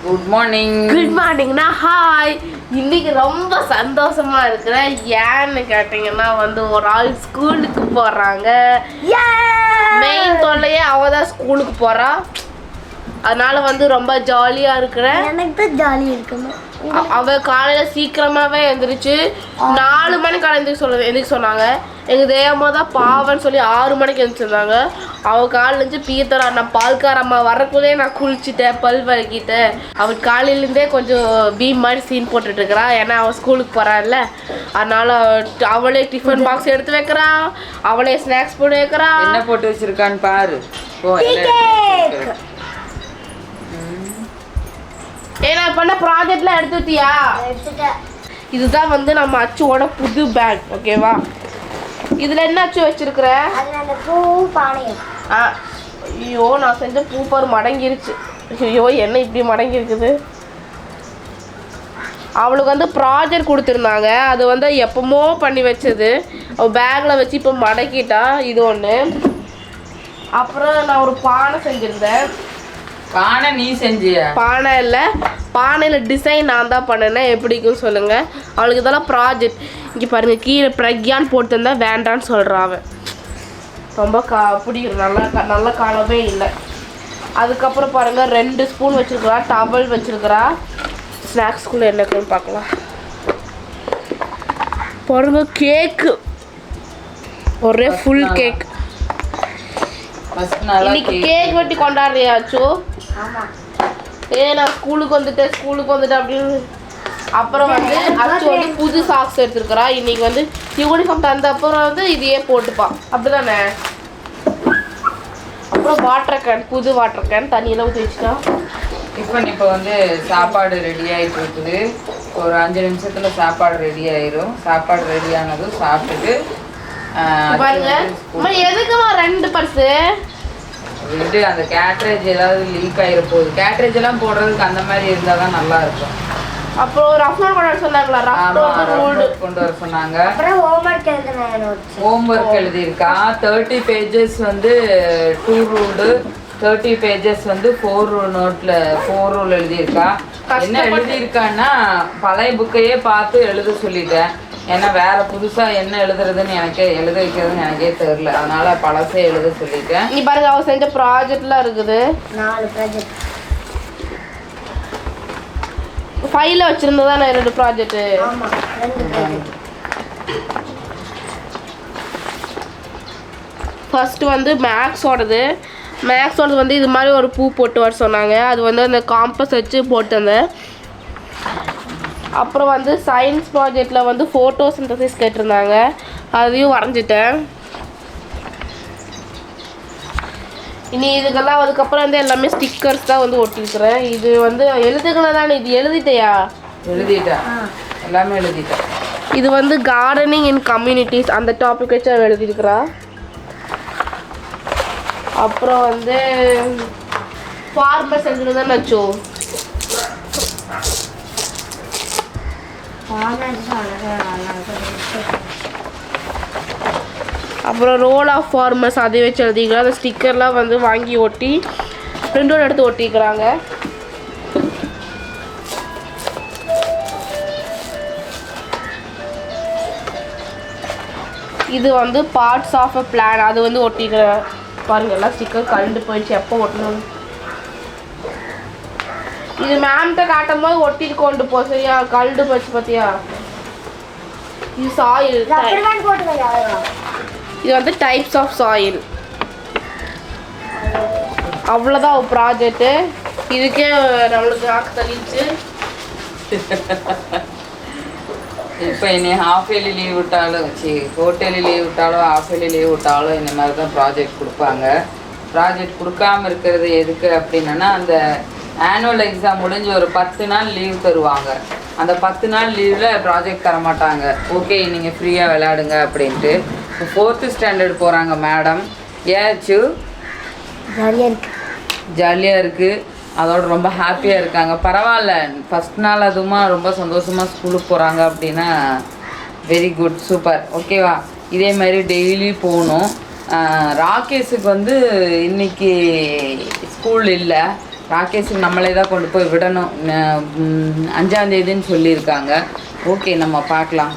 Good morning. Good மார்னிங்னா hi. இன்னைக்கு ரொம்ப சந்தோஷமா இருக்கிறேன். ஏன்னு கேட்டீங்கன்னா ஒரு ஆள் ஸ்கூலுக்கு போறாங்க. மெயின் தொல்லையே அவ தான் ஸ்கூலுக்கு போறா. அதனால ரொம்ப ஜாலியா இருக்கிறேன். எனக்கு தான் ஜாலியா இருக்குமா. அவ காலையில சீக்கிரமாவே எழுந்திரிச்சு 4 மணிக்கு எந்திரிக்க சொன்னாங்க. எங்க தேவமா தான் பாவன்னு சொல்லி 6 மணிக்கு எழுந்திரிச்சிருந்தாங்க. அவ காலையில இருந்து பீத்தரா நான் பால்காரம்மா வரக்குள்ளே நான் குளிச்சுட்டேன், பல் வலிக்கிட்டேன். அவள் காலையிலேருந்தே கொஞ்சம் பீம் மாதிரி சீன் போட்டுட்டு இருக்கிறா. ஏன்னா அவள் ஸ்கூலுக்கு போறாள்ல, அதனால அவளே டிஃபன் பாக்ஸ் எடுத்து வைக்கிறா, அவளே ஸ்நாக்ஸ் போட்டு வைக்கிறா. என்ன போட்டு வச்சிருக்கான்னு பாரு. ஏன்னா பண்ண ப்ராஜெக்ட்லாம் எடுத்து வச்சியா? இதுதான் நம்ம அச்சுவோட புது பேக். ஓகேவா? இதுல என்ன அச்சு வச்சிருக்கிற? ஐயோ நான் செஞ்ச பூ பாரு மடங்கிருச்சு. ஐயோ என்ன இப்படி மடங்கி இருக்குது. அவளுக்கு ப்ராஜெக்ட் கொடுத்துருந்தாங்க. அது எப்பமோ பண்ணி வச்சது. அவள் பேக்கில் வச்சு இப்போ மடக்கிட்டா. இது ஒன்று. அப்புறம் நான் ஒரு பானை செஞ்சுருந்தேன். பானை நீ செஞ்சியா? பானை இல்லை, பானையில் டிசைன் நான் தான் பண்ணினேன். எப்படிக்கும் சொல்லுங்கள். அவளுக்கு இதெல்லாம் ப்ராஜெக்ட். இங்கே பாருங்கள், கீழே பிரக்யான்னு போட்டுருந்தா வேண்டான்னு சொல்கிறான் அவன். ரொம்ப பிடிக்கும். நல்ல காலமே இல்லை. அதுக்கப்புறம் பாருங்கள் 2 ஸ்பூன் வச்சுருக்கிறா, டவல் வச்சுருக்கிறா. ஸ்நாக்ஸ்குள்ளே என்னக்குன்னு பார்க்கலாம். பாருங்க கேக்கு, ஒரே ஃபுல் கேக். இன்னைக்கு கேக் வெட்டி கொண்டாடுறியாச்சோ? நான் ஸ்கூலுக்கு வந்துட்டேன் அப்படின்னு. அப்புறம் அச்சு புது சாக்ஸ் எடுத்துருக்கிறா. இன்னைக்கு யூனிஃபார்ம் தந்த அப்புறம் இதையே போட்டுப்பான். அப்படிதானே? அப்புறம் வாட்டர் கேன், புது வாட்டர் கேன் தண்ணியெல்லாம் ஊற்றி வச்சுட்டா. இப்போ சாப்பாடு ரெடி ஆகிட்டு இருக்குது. ஒரு 5 நிமிஷத்தில் சாப்பாடு ரெடி ஆயிரும். சாப்பாடு ரெடி ஆனதும் சாப்பிட்டுட்டு பாருங்க. எதுக்குமா 2 பர்ஸு? அந்த கேட்ரேஜ் ஏதாவது லீக் ஆகிட போகுது. கேட்ரேஜ் எல்லாம் போடுறதுக்கு அந்த மாதிரி இருந்தால் தான் நல்லா இருக்கும். அப்புறம் ரஃப் நோட் கொண்டு வர சொன்னாங்களா? கொண்டு வர சொன்னாங்க. அப்புறம் ஹோம்ஒர்க் எழுதியிருக்கா. 30 பேஜஸ் 2 ரூல்டு, 30 பேஜஸ் 4 நோட்டில் 4 ரூல் எழுதியிருக்கா. என்ன எழுதியிருக்கான்னா பழைய புக்கையே பார்த்து எழுத சொல்லிட்டேன். ஏன்னா வேற புதுசா என்ன எழுதுறதுன்னு எழுத வைக்கிறதுன்னு எனக்கே தெரியல. அதனால பழசே எழுத சொல்லிட்டேன். நீ பாருங்க, அவ செஞ்ச ப்ராஜெக்ட்லாம் இருக்குது. 4 ப்ராஜெக்ட் ஃபைல்ல வச்சிருந்ததா 2 ப்ராஜெக்ட். ஆமா 2 ப்ராஜெக்ட். ஃபர்ஸ்ட் மேக்ஸோடது. இது மாதிரி ஒரு பூ போட்டு வர சொன்னாங்க. அது அந்த காம்பஸ் வச்சு போட்டுருந்தேன். அப்புறம் சயின்ஸ் ப்ராஜெக்டில் ஃபோட்டோ சிந்தசிஸ் கேட்டிருந்தாங்க. அதையும் வரைஞ்சிட்டேன். இனி இதுக்கெல்லாம் அதுக்கப்புறம் எல்லாமே ஸ்டிக்கர்ஸ் தான் ஒட்டிருக்கிறேன். இது எழுதுகளை தானே. இது எழுதிட்டையா? எழுதிட்டேன், எல்லாமே எழுதிட்டேன். இது கார்டனிங் இன் கம்யூனிட்டிஸ் அந்த டாபிக் வச்சு அவள் எழுதியிருக்கிறா. அப்புறம் ஃபார்மர்ஸ் எழுதுதான் வச்சோ. அப்புறம் ரோல் ஆஃப் ஃபார்மர்ஸ் அதை வச்சு எழுதிக்கிறாங்க. அந்த ஸ்டிக்கர்லாம் வாங்கி ஒட்டி பிரிண்ட் அவுட் எடுத்து ஒட்டிக்கிறாங்க. இது பார்ட்ஸ் ஆஃப் அ பிளான் அது ஒட்டிக்கிற பாருங்க. எல்லாம் ஸ்டிக்கர் கலந்து போயிடுச்சு. எப்போ ஒட்டணும்? இது மேம்கிட்ட காட்டும் போது ஒட்டிட்டு கொண்டு போ. சரியா? கலந்து போச்சு பார்த்தியா? இது சாயில். இது டைப்ஸ் ஆஃப் சாயில். அவ்வளோதான் ஒரு ப்ராஜெக்ட்டு. இதுக்கே நம்மளுக்கு ஆக்கு தள்ளிடுச்சு. இப்போ என்னை ஹாஃப் இயர்லி லீவ் விட்டாலும் குவார்ட்டர்லி லீவ் விட்டாலும் ஹாஃப் இயர்லி லீவ் விட்டாலும் இந்த மாதிரி தான் ப்ராஜெக்ட் கொடுப்பாங்க. ப்ராஜெக்ட் கொடுக்காமல் இருக்கிறது எதுக்கு அப்படின்னா, அந்த ஆனுவல் எக்ஸாம் முடிஞ்சு ஒரு 10 நாள் லீவ் தருவாங்க. அந்த 10 நாள் லீவில் ப்ராஜெக்ட் தர மாட்டாங்க. ஓகே நீங்கள் ஃப்ரீயாக விளையாடுங்க அப்படின்ட்டு. இப்போ 4th ஸ்டாண்டர்ட் போகிறாங்க மேடம். ஏச்சு ஜாலியாக இருக்குது. அதோட ரொம்ப ஹாப்பியாக இருக்காங்க. பரவாயில்ல, ஃபஸ்ட் நாள் அதுவுமா ரொம்ப சந்தோஷமாக ஸ்கூலுக்கு போகிறாங்க அப்படின்னா வெரி குட், சூப்பர். ஓகேவா? இதே மாதிரி டெய்லி போகணும். ராகேஷுக்கு இன்னைக்கு ஸ்கூல் இல்லை. ராகேஷுக்கு நம்மளே தான் கொண்டு போய் விடணும். 5ஆம் தேதின்னு சொல்லியிருக்காங்க. ஓகே, நம்ம பார்க்கலாம்.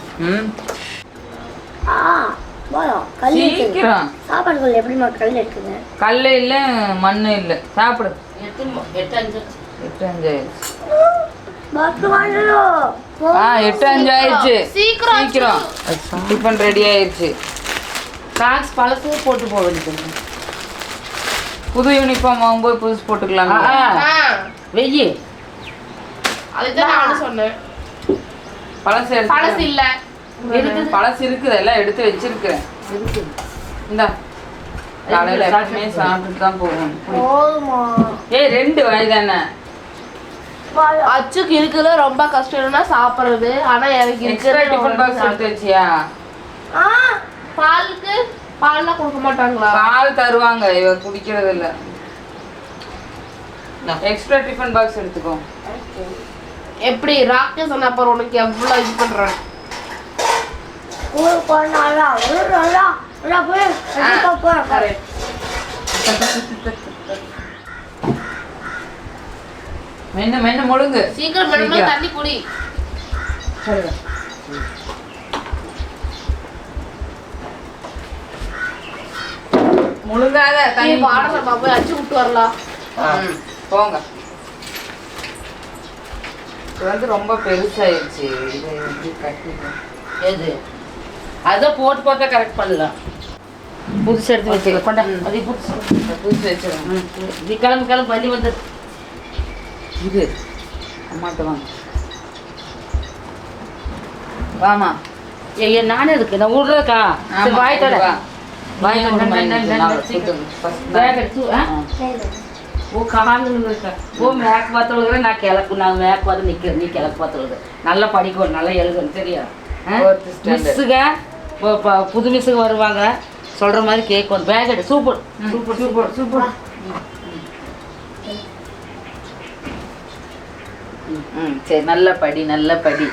கல் சீக்கிரம். சாப்பாடுகள் எப்படிமா கல் இருக்குங்க? கல் இல்லை, மண் இல்லை. சாப்பிடு. 8:05 8:05 8:05 ஆயிடுச்சு. சீக்கிரம் டிஃபன் ரெடி ஆயிடுச்சு. ஸ்நாக்ஸ் பழசு போட்டு போக வேண்டியது. புது யூனிஃபார்ம் வாங்கும்போது புதுசு போட்டுக்கலாம். வெய்யி அதுதான் நானும் சொன்னேன். பழசு பழசு இல்ல, பழசு இருக்குது, எல்லாம் எடுத்து வச்சிருக்கிறேன். இந்தா காலையில எப்பவுமே சாப்பிட்டு தான் போகணும். 2 வாய் தானே. அச்சுக்கு இருக்கிறது ரொம்ப கஷ்டம்னா சாப்பிடுறது. ஆனா எனக்கு எக்ஸ்ட்ரா டிஃபன் பாக்ஸ் எடுத்து வச்சியா? பாலுக்கு பால்லாம் கொடுக்க மாட்டாங்களா? பால் தருவாங்க, இவ குடிக்கிறது இல்ல. எக்ஸ்ட்ரா டிஃபன் பாக்ஸ் எடுத்துக்கோ. எப்படி ராக்கே சொன்ன அப்புறம் உனக்கு எவ்வளவு இது பண்றாங்க. மென்னு முழுங்கு. சீக்கிரம் மென்னு தண்ணி குடி. முழுங்காத தண்ணி. வாடமா போய் அச்சு விட்டு வரலாம். போங்க. இது வந்து ரொம்ப பெருசாயிருச்சு. இது வந்து கட்டிடும். எது அதை போட்டு பார்த்தா கரெக்ட் பண்ணலாம். புதுசு எடுத்து வச்சுக்கலாம். கொண்டா அது புதுசு வச்சிருங்க. இது கிளம்பு வலி வந்து இது அம்மாட்ட வாங்க. வாமா. ஏ நானே இருக்கு நான் விடுறதுக்கா. சரி வாய்த்தோட ஓ காலு இருக்கா. ஓ மேற்கு பார்த்து விழுகிற நான் கிழக்கு. நான் மேற்கு பார்த்து நிற்கிறேன், நீ கிழக்கு பார்த்து விழுது. நல்லா படிக்கணும், நல்லா எழுதணும். சரியா? மிஸ்ஸுங்க புது மிஸ்ஸுங்க வருவாங்க, சொல்கிற மாதிரி கேட்கும். பேக் எடு. Super super super super. சரி, நல்லா படி, நல்லா படி.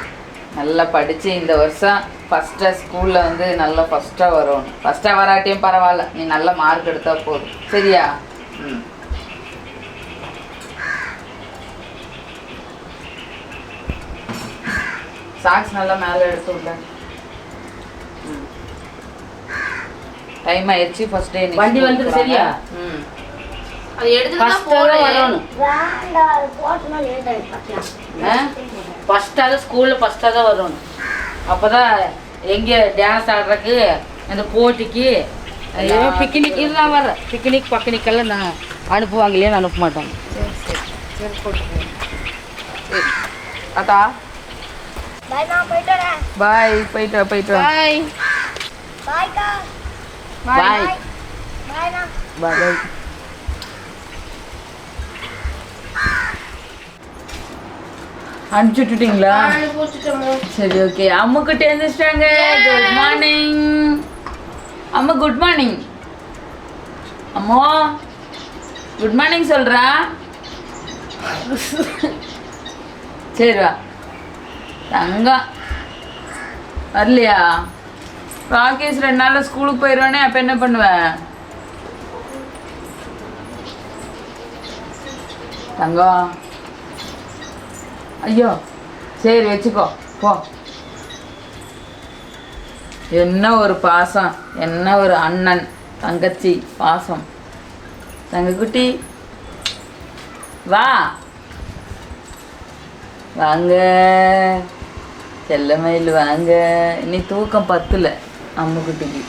நல்லா படித்து இந்த வருஷம் ஃபஸ்ட்டாக ஸ்கூலில் வந்து நல்லா ஃபஸ்ட்டாக வரணும். ஃபஸ்ட்டாக வராட்டியும் பரவாயில்ல, நீ நல்ல மார்க் எடுத்தால் போதும். சரியா? சாக்ஸ் நல்லா மேலே எடுத்து விட. டைம் ஆயிடுச்சு. ஃபர்ஸ்ட் டே வண்டி வந்துடு. சரியா? அது எடுத்து ஃபஸ்ட்டாக வரணும். ஃபஸ்ட்டாக ஸ்கூலில் ஃபஸ்ட்டாக தான் வரணும். அப்போ தான் எங்கே டான்ஸ் ஆடுறதுக்கு அந்த போட்டிக்கு பிக்னிக் இதெல்லாம் வர பிக்னிக் பக்னிக்கெல்லாம் நான் அனுப்புவாங்க. இல்லையா அனுப்ப மாட்டாங்க. சரி போட்டு. அத்தா பாய். போயிட்டு பாய் பாய் பாய். அனுப்பிச்சு விட்டுட்டீங்களா? சரி, ஓகே. அம்முக்கிட்ட எழுந்திரிச்சிட்டாங்க. குட் மார்னிங் அம்மா. குட் மார்னிங் அம்மா. குட் மார்னிங் சொல்கிறா. சரி வா. தங்கம் வரலையா? ராகேஷ் 2 நாளில் ஸ்கூலுக்கு போயிடுவானே, அப்போ என்ன பண்ணுவேன்? தங்கம் ஐயோ சரி வச்சுக்கோ போ. என்ன ஒரு பாசம், என்ன ஒரு அண்ணன் தங்கச்சி பாசம். தங்கக்குட்டி வா. வாங்க செல்லமயில் வாங்க. இனி தூக்கம் பத்தல அம்முக்குட்டிக்கு.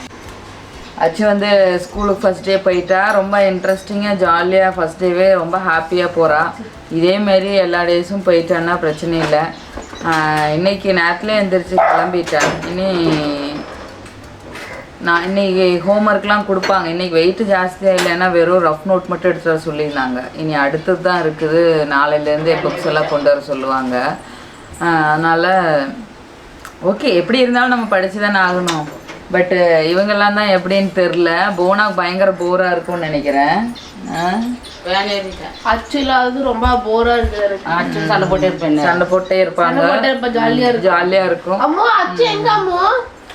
அச்சு வந்து ஸ்கூலுக்கு ஃபஸ்ட் டே போயிட்டா. ரொம்ப இன்ட்ரெஸ்டிங்காக ஜாலியாக ஃபஸ்ட் டேவே ரொம்ப ஹாப்பியாக போகிறா. இதேமாரி எல்லா டேஸும் போயிட்டான்னா பிரச்சனை இல்லை. இன்னைக்கு நேரத்தில் எழுந்திரிச்சு கிளம்பிட்டேன். நான் இன்றைக்கி ஹோம்ஒர்க்லாம் கொடுப்பாங்க. இன்றைக்கி வெயிட்டு ஜாஸ்தியாக இல்லைன்னா வெறும் ரஃப் நோட் மட்டும் எடுத்து வர சொல்லியிருந்தாங்க. இனி அடுத்தது தான் இருக்குது. நாளையிலேருந்து புக்ஸ் எல்லாம் கொண்டு வர சொல்லுவாங்க. அதனால் ஓகே, எப்படி இருந்தாலும் நம்ம படித்து தானே ஆகணும். பட்டு இவங்கெல்லாம் தான் எப்படின்னு தெரில. போனாக்கு பயங்கர போராக இருக்கும்னு நினைக்கிறேன். அச்சு இல்லாதது ரொம்ப போரா இருக்கு. சண்டை போட்டே இருப்பேன். சண்டை போட்டே இருப்பாங்க. ஜாலியா இருக்கும். ஜாலியாக இருக்கும். அம்மா அச்சு எங்க அம்மா?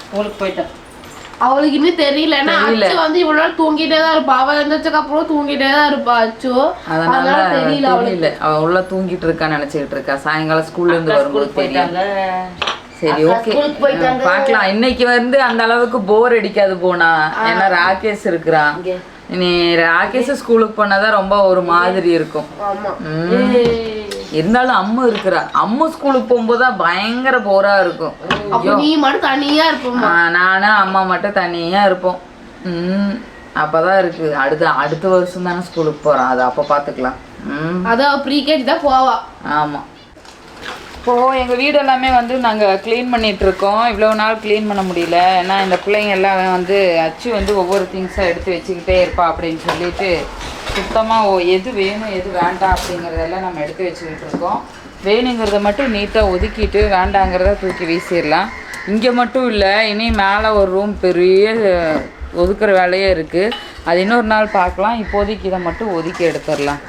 ஸ்கூலுக்கு போயிட்டேன். அவளுக்கு இன்னும் தெரியலன்னா அச்சு வந்து இவ்வளவு நாள் தூங்கிட்டே தான் இருப்பா. அவ எழுந்திரிச்சதுக்கு அப்புறம் தூங்கிட்டே தான் இருப்பா அச்சு. அதனால தெரியல அவளுக்கு. அவ உள்ள தூங்கிட்டு இருக்கா நினைச்சிட்டு இருக்கா. சாயங்காலம் ஸ்கூல்ல இருந்து வரும்போது போயிட்டாங்க. சரி ஓகே பார்க்கலாம். இன்னைக்கு வந்து அந்த அளவுக்கு போர் அடிக்காது போனா. ஏன்னா ராகேஷ் இருக்கிறான். நீ ராகேஷ் ஸ்கூலுக்கு போனாதான் ரொம்ப ஒரு மாதிரி இருக்கும். இருந்தாலும் அம்மா இருக்கிறா. அம்மா ஸ்கூலுக்கு போகும்போதுதான் பயங்கர போரா இருக்கும். நீ மட்டும் தனியா இருப்போம். நானும் அம்மா மட்டும் தனியா இருப்போம். அப்பதான் இருக்கு. அடுத்த வருஷம் தானே ஸ்கூலுக்கு போறான். அது அப்ப பாத்துக்கலாம். அதான் ப்ரீகேஜி தான் போவா. ஆமா. இப்போ எங்க வீடு எல்லாமே வந்து நாங்க கிளீன் பண்ணிட்டு இருக்கோம். இவ்வளவு நாள் கிளீன் பண்ண முடியல. ஏன்னா இந்த பிள்ளைங்க எல்லாமே வந்து அச்சு வந்து ஒவ்வொரு திங்ஸா எடுத்து வச்சுக்கிட்டே இருப்பா அப்படின்னு சொல்லிட்டு சுத்தமாக எது வேணும் எது வேண்டாம் அப்படிங்கிறதெல்லாம் நம்ம எடுத்து வச்சுக்கிட்டு இருக்கோம். வேணுங்கிறத மட்டும் நீட்டாக ஒதுக்கிட்டு வேண்டாங்கிறத தூக்கி வீசிடலாம். இங்கே மட்டும் இல்லை, இனி மேலே ஒரு ரூம் பெரிய ஒதுக்குற வேலையே இருக்குது. அது இன்னொரு நாள் பார்க்கலாம். இப்போதைக்கு இதை மட்டும் ஒதுக்கி எடுத்துடலாம்.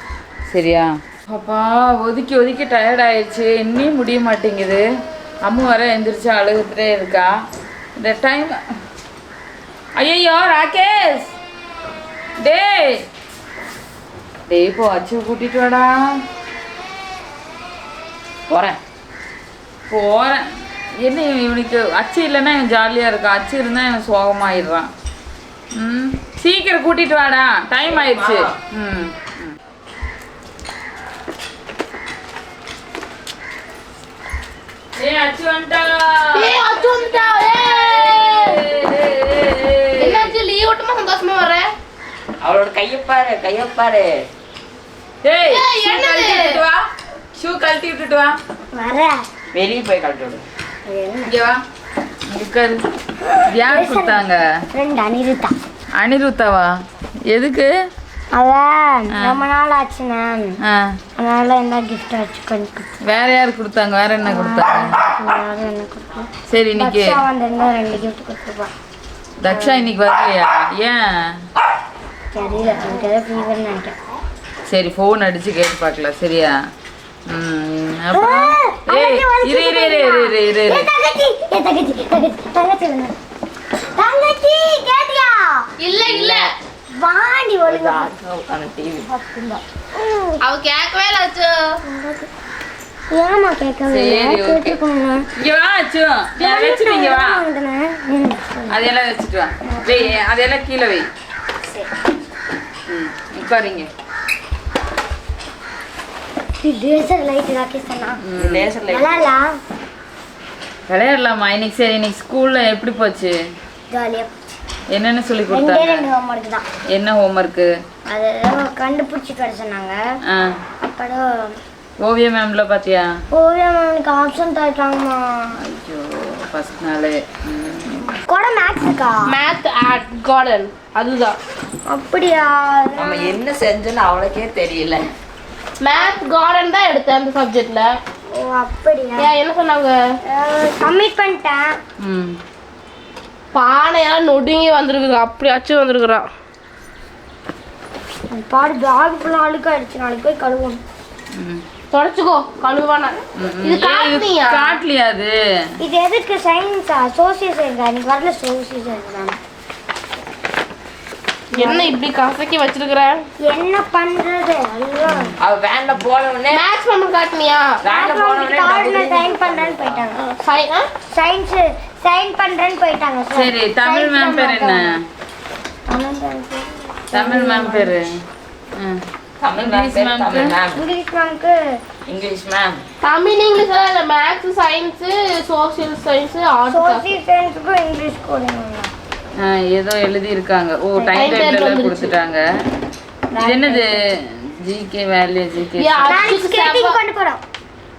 சரியா? அப்பா ஒதுக்கி டயர்ட் ஆயிடுச்சு. இன்னும் முடிய மாட்டேங்குது. அம்மா வர எந்திரிச்சு அழுகுறே இருக்கா. இந்த டைம் ஐயோ ராகேஷ் டேய் போ அச்சு கூட்டிட்டு வாடா. போறேன். என்ன இவனுக்கு அச்சு இல்லைன்னா இவன் ஜாலியாக இருக்கான். அச்சு இருந்தால் இவன் சோகமாயிடுறான். சீக்கிரம் கூட்டிட்டு வாடா, டைம் ஆயிடுச்சு. அச்சு வந்துட்டா. லீவ் விட்டுமா சந்தோஷமா வர. அவளோட கையப்பாரு. டேய் ஷூ கழட்டி விட்டுட்டு வா. வெளியே போய் கழட்டி விடு. இங்க வா. உட்காரு. யார் கொடுத்தாங்க? அனிருத்தாவா? எதுக்கு? அதான் ரொம்ப நாள் ஆச்சு மேம். அதனால என்ன கிஃப்ட் வச்சுக்கோங்க. வேற யார் கொடுத்தாங்க? வேற என்ன கொடுத்தாங்க? சரி இன்னைக்கு 2 கிஃப்ட் கொடுத்துருப்பான். தக்ஷா இன்னைக்கு வரலையா? ஏன் தெரியல, எனக்கு ஏதோ ஃபீவர் நினைக்கிறேன். சரி ஃபோன் அடிச்சு கேட்டு பார்க்கலாம். சரியா? அப்புறம் இல்ல இல்ல வாடி ஒழுங்கா அவ கேட்கவே இல்ல அச்சு. ஏமா கேட்கவே கேட்டுக்கோங்க. இங்க வா அச்சு. வச்சுட்டு இங்க வா. அதெல்லாம் வச்சுட்டு வா. அதெல்லாம் கீழே வை. உட்காருங்க. லேசர் லைட் ராகேஷனா? லேசர் லைட் விளையாடலாமா இன்னைக்கு? சரி இன்னைக்கு ஸ்கூல்ல எப்படி போச்சு? ஜாலியா. என்னென்ன சொல்லி கொடுத்தாங்க? 2 ஹோம்வொர்க் தான். என்ன ஹோம்வொர்க்? அது கண்டுபிடிச்சிட்டு வர சொன்னாங்க. அப்புறம் ஓவிய மேம்ல பாத்தியா? ஓவிய மேம்க்கு ஆப்ஷன் தரட்டாங்கமா. ஐயோ ஃபர்ஸ்ட் நாளே. கோட மேத்ஸ்க்கா? Math at garden. அதுதான். அப்படியா? நம்ம என்ன செஞ்சோன்னு அவளுக்கே தெரியல. மேத் கார்டன் தான் எடுத்தேன் அந்த சப்ஜெக்ட்ல. ஓ அப்படியா? என்ன சொன்னாங்க? சப்மிட் பண்ணிட்டேன். பானையெல்லாம் நொடுங்கி வந்திருக்குது. அப்படி அச்சு வந்திருக்குறான். பாடு பேக் ஃபுல்லாக அழுக்காயிடுச்சு. நாளைக்கு போய் கழுவணும். தொடச்சுக்கோ கழுவானா. இது காட்னியா? காட்லியா அது? இது எதுக்கு? சயின்ஸா? சோசியல் சயின்ஸா? எனக்கு வரல சோசியல் சயின்ஸ் தான். என்ன இப்படி கசக்கி வச்சிருக்கிற? என்ன பண்றது? அவ வேன்ல போனவனே மேத்ஸ் மேம் காட்னியா? வேன்ல போனவனே சைன் பண்றேன்னு போயிட்டாங்க. சயின்ஸ் சைன் பண்றேன்னு போயிட்டாங்க. சரி தமிழ் மேம் பேர் என்ன? தமிழ் மேம் பேர் இங்கிலீஷ் மேம். தமிழ் இங்கிலீஷ் இல்ல, maths science social science arts. Social சயின்ஸ்க்கு இங்கிலீஷ் கோடிங் ஏதோ எழுதி இருக்காங்க. ஓ டைம் டேபிள் கொடுத்துட்டாங்க. இது என்னது? GK value GK. ஸ்கேட்டிங் கொண்டு போறோம்.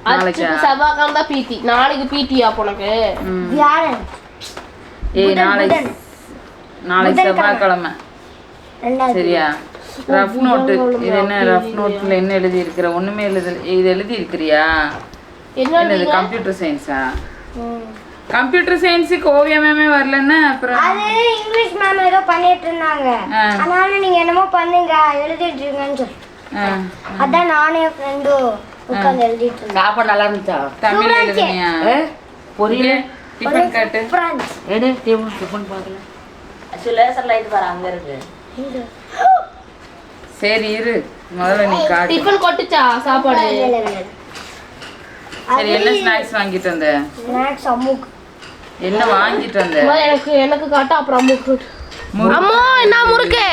நாளைக்கு செவ்வாய்க்கிழமை தான் பிடி. நாளைக்கு பிடியா உனக்கு? வியாழன். நாளைக்கு செவ்வாய்க்கிழமை. சரியா? Rough note. இது என்ன ரஃப் நோட்ல என்ன எழுதி இருக்கிற? ஒண்ணுமே இது எழுதி இருக்கிறியா? என்னது கம்ப்யூட்டர் சயின்ஸா? கம்ப்யூட்டர் சயின்ஸுக்கு ஓவிய மேமே வரலன்னா அப்புறம் அது இங்கிலீஷ் மேம் ஏதோ பண்ணிட்டு இருந்தாங்க. அதனால நீங்க என்னமோ பண்ணுங்க எழுதிட்டு இருக்கீங்கன்னு சொல்லி அதான் நானே ஃப்ரெண்டு உட்கார்ந்து எழுதிட்டு இருந்தேன். சாப்பாடு நல்லா இருந்துச்சா? தமிழ் எழுதுனியா? பொரியல் டிஃபன் காட்டு. எடு டிஃபன் பார்க்கலாம். லேசர் லைட் பாரு அங்க இருக்கு. சரி இரு, முதல்ல நீ காட்டு. டிஃபன் கொட்டுச்சா சாப்பாடு? சரி, என்ன ஸ்நாக்ஸ் வாங்கிட்டு வந்த? ஸ்நாக்ஸ் அம்முக்கு. என்ன வாங்கிட்டு வந்த? எனக்கு காட்டு, அப்புறம் அம்முக்கு. அம்மா என்ன முறுக்கு?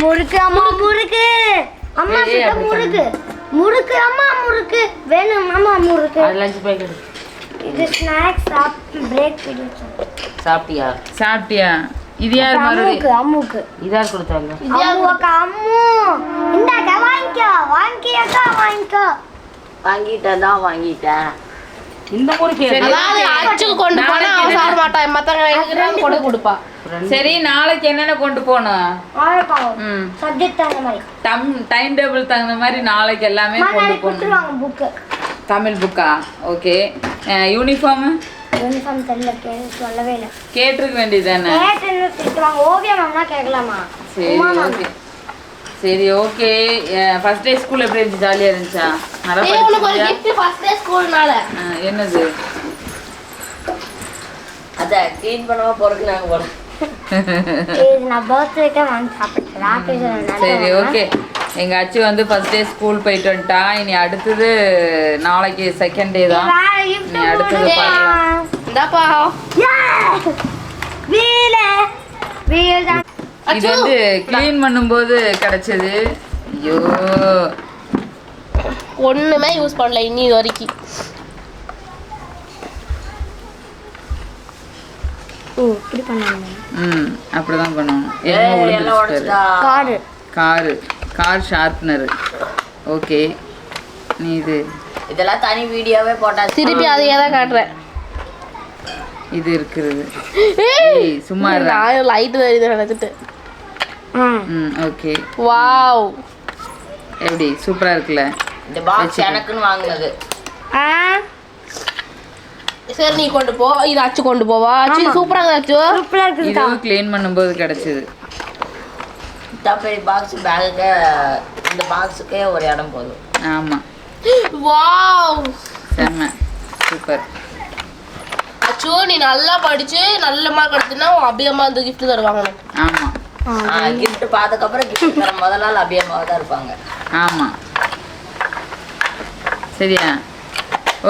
முறுக்கு அம்மா, முறுக்கு அம்மா, சுட்ட முறுக்கு. முறுக்கு அம்மா, முறுக்கு வேணும் அம்மா, முறுக்கு. அது லஞ்ச் பாக்கெட். இது ஸ்நாக்ஸ் சாப்பிட்டு பிரேக் பீரியட். சாப்பிட்டியா? சாப்பிட்டியா? இது யார் மறுபடியும்? அம்முக்கு இதார் கொடுத்தாங்க. அம்முக்கு. அம்மு இந்தாக்க வாங்கிக்கோ, வாங்கிக்கோ, வாங்கிக்கோ. வாங்கிட்டேன். இந்த முறுக்கு அதாவது அச்சுக்கு கொண்டு போனா அவன் சாப்பிட மாட்டான், மத்தவங்க எங்களுக்கு கொண்டு கொடுப்பா. சரி, நாளைக்கு என்னென்ன கொண்டு போகணும்? சப்ஜெக்ட் அந்த மாதிரி டைம் டேபிள் தகுந்த மாதிரி நாளைக்கு எல்லாமே கொண்டு போகணும். கொடுத்துருவாங்க புக்கு. தமிழ் புக்கா? ஓகே. யூனிஃபார்ம் யூனிஃபார்ம் தெரியல, சொல்லவே இல்லை. கேட்டிருக்க வேண்டியதானே? கேட்டு திட்டுவாங்க. ஓவியம் மேம்னா கேட்கலாமா? சரி ஓகே. சரி ஓகே. ஃபர்ஸ்ட் டே ஸ்கூல் எப்படி இருந்துச்சு? ஜாலியாக இருந்துச்சா? நல்லா உனக்கு ஒரு படிச்சியா? gift first day ஸ்கூல்னால. என்னது? அத க்ளீன் பண்ணாம பொறுக்கு நாங்க போறோம். இது நான் பர்த்டேக்கே வாங்கி சாப்பிட்டேன். ராக்கெட் சரி ஓகே. எங்க அச்சு வந்து ஃபர்ஸ்ட் டே ஸ்கூல் போயிட்டு வந்துட்டா. இனி அடுத்தது நாளைக்கு செகண்ட் டே தான். நீ அடுத்தது பார்க்கலாம். இந்தாப்பா. வீல் தான். இது வந்து க்ளீன் பண்ணும்போது கிடைச்சது. ஐயோ, ஒண்ணுமே யூஸ் பண்ணல இன்னி வரைக்கும். இப்படி பண்ணாங்க. அப்படிதான் பண்ணணும். எல்லாம் உடைச்சதா? Car sharpener. ஓகே. நீ இதெல்லாம் தனி வீடியோவே போட்டா திருப்பி அதையே தான் காட்டுறேன். இது இருக்குது. ஏய் சும்மா இரு. நான் லைட் தெரியுது நினைச்சிட்டு. ஓகே. வாவ், எப்படி சூப்பரா இருக்குல்ல? இந்த பாக்ஸ் எனக்குன்னு வாங்குனது. சரி நீ கொண்டு போ, இது அச்சு கொண்டு போவா. அச்சு சூப்பரா இருக்கு. சூப்பரா இருக்கு. இதுவும் க்ளீன் பண்ணும்போது கிடைச்சது. பெரிய பாக்ஸ் பேக்குக்கு இந்த பாக்ஸுக்கே ஒரு இடம் போதும். ஆமா, வாவ் செம்ம சூப்பர். அச்சு நீ நல்லா படிச்சு நல்ல மார்க் எடுத்தீங்கன்னா அபியம்மா இந்த கிஃப்ட் தருவாங்க உனக்கு. ஆமா, கிஃப்ட் பார்த்ததுக்கப்புறம் கிஃப்ட் தர முதல் நாள் அபியம்மாவை தான் இருப்பாங்க. ஆமா, சரியா?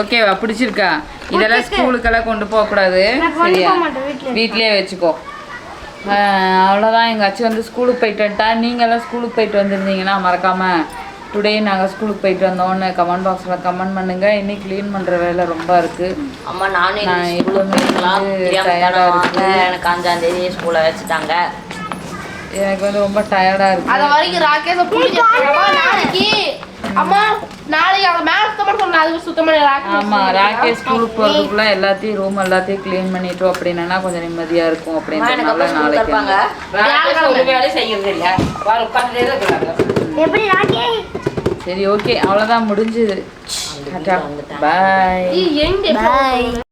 ஓகேவா? பிடிச்சிருக்கா? இதெல்லாம் ஸ்கூலுக்கெல்லாம் கொண்டு போகக்கூடாது, சரியா? வீட்லயே வச்சுக்கோ. அவ்வளோதான். எங்கள் அச்சு வந்து ஸ்கூலுக்கு போயிட்டு வந்துட்டா. நீங்கள்லாம் ஸ்கூலுக்கு போயிட்டு வந்திருந்தீங்கன்னா மறக்காமல் டுடே நாங்கள் ஸ்கூலுக்கு போயிட்டு வந்தோன்னு கமெண்ட் பாக்ஸில் கமெண்ட் பண்ணுங்கள். இன்னைக்கு க்ளீன் பண்ணுற வேலை ரொம்ப இருக்குது. அம்மா நான் எப்பவுமே டயர்டாக இருக்குது. எனக்கு 5ஆம் தேதி ஸ்கூலில் வச்சுட்டாங்க. எனக்கு வந்து ரொம்ப டயர்டாக இருக்குது. அது வரைக்கும் ராகேஷை பிடிச்சிருக்கா நாளைக்கு. அம்மா நாளைக்கு அவங்க மேலே சுத்தமாக சொன்னா அது சுத்தம் பண்ணி ஆமாம், ராகேஷ் ஸ்கூலுக்கு போகிறதுக்குள்ள எல்லாத்தையும் ரூம் எல்லாத்தையும் க்ளீன் பண்ணிட்டோம் அப்படின்னா கொஞ்சம் நிம்மதியாக இருக்கும் அப்படின்றதுனால நாளைக்கு ஒரு வேலையும் செய்யறது இல்லை, உட்காந்துட்டே தான் இருக்கிறாங்க. எப்படி ராக்கே? சரி ஓகே, அவ்வளோதான் முடிஞ்சுது. பாய். எங்க